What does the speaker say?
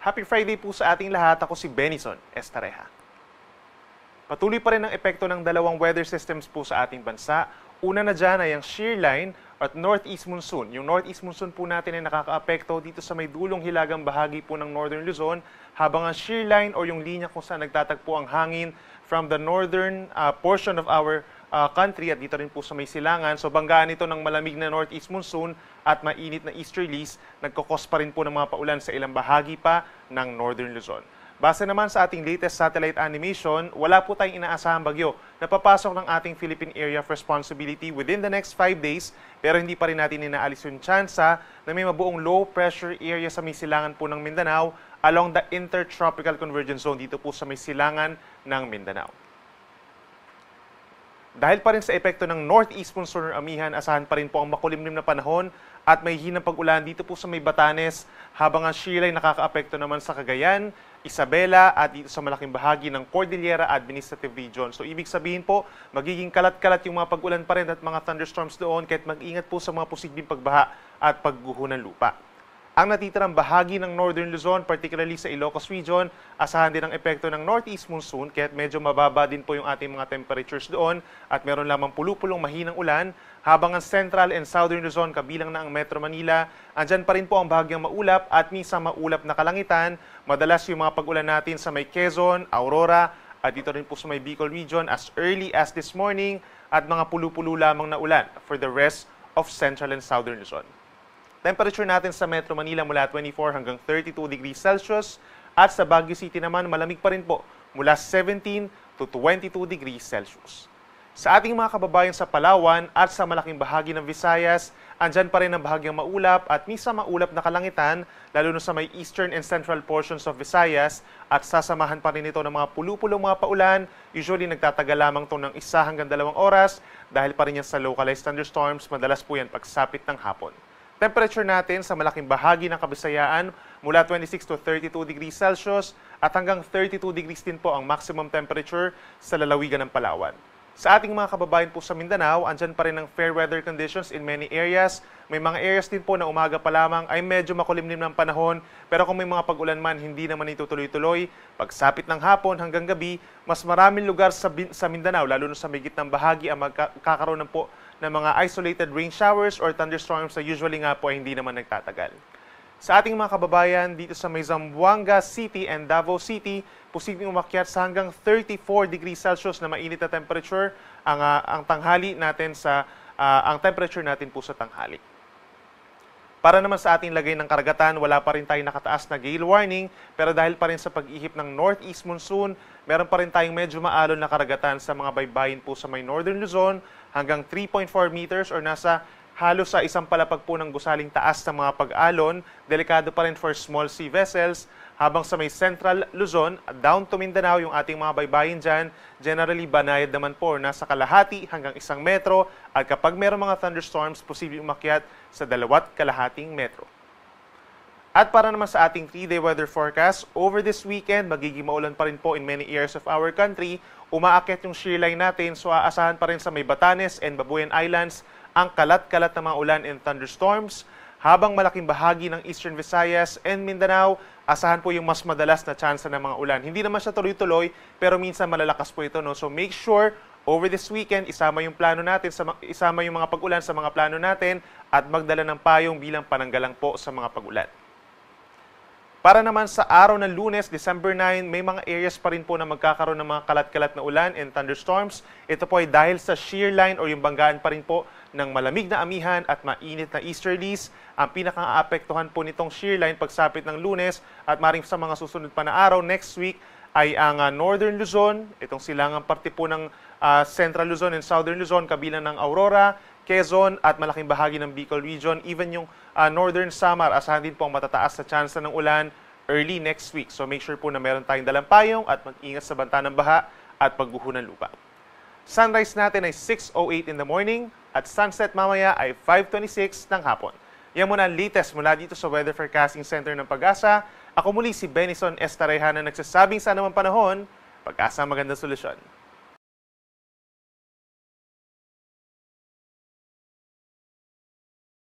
Happy Friday po sa ating lahat. Ako si Benison Estareja. Patuloy pa rin ang epekto ng dalawang weather systems po sa ating bansa. Una na dyan ay ang shear line at northeast monsoon. Yung northeast monsoon po natin ay nakakaapekto dito sa may dulong hilagang bahagi po ng Northern Luzon, habang ang shear line o yung linya kung saan nagtatagpo ang hangin from the northern portion of our country at dito rin po sa may silangan. So banggaan ito ng malamig na northeast monsoon at mainit na easterlies, nagkukos pa rin po ng mga paulan sa ilang bahagi pa ng Northern Luzon. Base naman sa ating latest satellite animation, wala po tayong inaasahang bagyo na papasok ng ating Philippine Area of Responsibility within the next 5 days, pero hindi pa rin natin inaalis yung tsansa na may mabuong low pressure area sa may silangan po ng Mindanao along the Intertropical Convergence Zone dito po sa may silangan ng Mindanao. Dahil pa rin sa epekto ng northeast monsoon or amihan, asahan pa rin po ang makulimlim na panahon at may hinang pag-ulan dito po sa may Batanes, habang ang shear line nakakaapekto naman sa Cagayan, Isabela at dito sa malaking bahagi ng Cordillera Administrative Region. So ibig sabihin po, magiging kalat-kalat yung mga pag-ulan pa rin at mga thunderstorms doon, kahit mag-ingat po sa mga posibleng pagbaha at pagguho ng lupa. Ang natitirang bahagi ng Northern Luzon, particularly sa Ilocos Region, asahan din ang epekto ng northeast monsoon, kaya medyo mababa din po yung ating mga temperatures doon at meron lamang pulupulong mahinang ulan, habang ang Central and Southern Luzon, kabilang na ang Metro Manila, andyan pa rin po ang bahagyang maulap at minsan maulap na kalangitan. Madalas yung mga pag-ulan natin sa may Quezon, Aurora, at dito rin po sa may Bicol Region as early as this morning, at mga pulupulo lamang na ulan for the rest of Central and Southern Luzon. Temperature natin sa Metro Manila mula 24 hanggang 32 degrees Celsius at sa Baguio City naman malamig pa rin po mula 17 to 22 degrees Celsius. Sa ating mga kababayan sa Palawan at sa malaking bahagi ng Visayas, andyan pa rin ang bahagyang maulap at minsan maulap na kalangitan, lalo na sa may eastern and central portions of Visayas, at sasamahan pa rin ito ng mga pulupulong mga paulan. Usually nagtatagal lamang ito ng 1 hanggang 2 oras dahil pa rin yan sa localized thunderstorms, madalas po yan pagsapit ng hapon. Temperature natin sa malaking bahagi ng Kabisayaan mula 26 to 32 degrees Celsius at hanggang 32 degrees din po ang maximum temperature sa lalawigan ng Palawan. Sa ating mga kababayan po sa Mindanao, andyan pa rin ang fair weather conditions in many areas. May mga areas din po na umaga pa lamang ay medyo makulimlim ng panahon, pero kung may mga pag-ulan man, hindi naman ito tuloy-tuloy. Pagsapit ng hapon hanggang gabi, mas maraming lugar sa Mindanao, lalo na sa may gitnang bahagi, ang magkakaroon ng mga isolated rain showers or thunderstorms na usually nga po ay hindi naman nagtatagal. Sa ating mga kababayan dito sa may Zamboanga City and Davao City, posibleng umakyat sa hanggang 34 degrees Celsius na mainit na temperature ang tanghali natin ang temperature natin po sa tanghali. Para naman sa ating lagay ng karagatan, wala pa rin tayong nakataas na gale warning, pero dahil pa rin sa pag-ihip ng northeast monsoon, meron pa rin tayong medyo maalon na karagatan sa mga baybayin po sa may Northern Luzon, hanggang 3.4 meters or nasa halos sa isang palapag po ng gusaling taas ng mga pag-alon. Delikado pa rin for small sea vessels, habang sa may Central Luzon, down to Mindanao, yung ating mga baybayin dyan, generally banayad naman po nasa kalahati hanggang 1 metro, at kapag meron mga thunderstorms, posibleng umakyat sa 2.5 metro. At para naman sa ating 3-day weather forecast, over this weekend, magiging maulan pa rin po in many areas of our country. Umaakyat yung shear line natin, so aasahan pa rin sa may Batanes and Babuyan Islands ang kalat-kalat na mga ulan and thunderstorms. Habang malaking bahagi ng Eastern Visayas and Mindanao, asahan po yung mas madalas na tsansa ng mga ulan. Hindi naman siya tuloy-tuloy, pero minsan malalakas po ito, no? So make sure over this weekend, isama yung plano natin, isama yung mga pag-ulan sa mga plano natin at magdala ng payong bilang pananggalang po sa mga pag-ulan. Para naman sa araw ng Lunes, December 9, may mga areas pa rin po na magkakaroon ng mga kalat-kalat na ulan and thunderstorms. Ito po ay dahil sa shear line o yung banggaan pa rin po ng malamig na amihan at mainit na easterlies. Ang pinaka-aapektuhan po nitong shear line pagsapit ng Lunes at maring sa mga susunod pa na araw next week ay ang Northern Luzon, itong silangang parte po ng Central Luzon and Southern Luzon, kabilang ng Aurora, Quezon at malaking bahagi ng Bicol Region, even yung Northern Samar, asahan din po ang matataas na tsansa ng ulan early next week. So make sure po na meron tayong dalang payong at mag-ingat sa banta ng baha at pagguho ng lupa. Sunrise natin ay 6:08 in the morning at sunset mamaya ay 5:26 ng hapon. Yan muna ang latest mula dito sa Weather Forecasting Center ng Pag-asa. Ako muli si Benison Estareja na nagsasabing sa anumang panahon, Pag-asa ang magandang solusyon.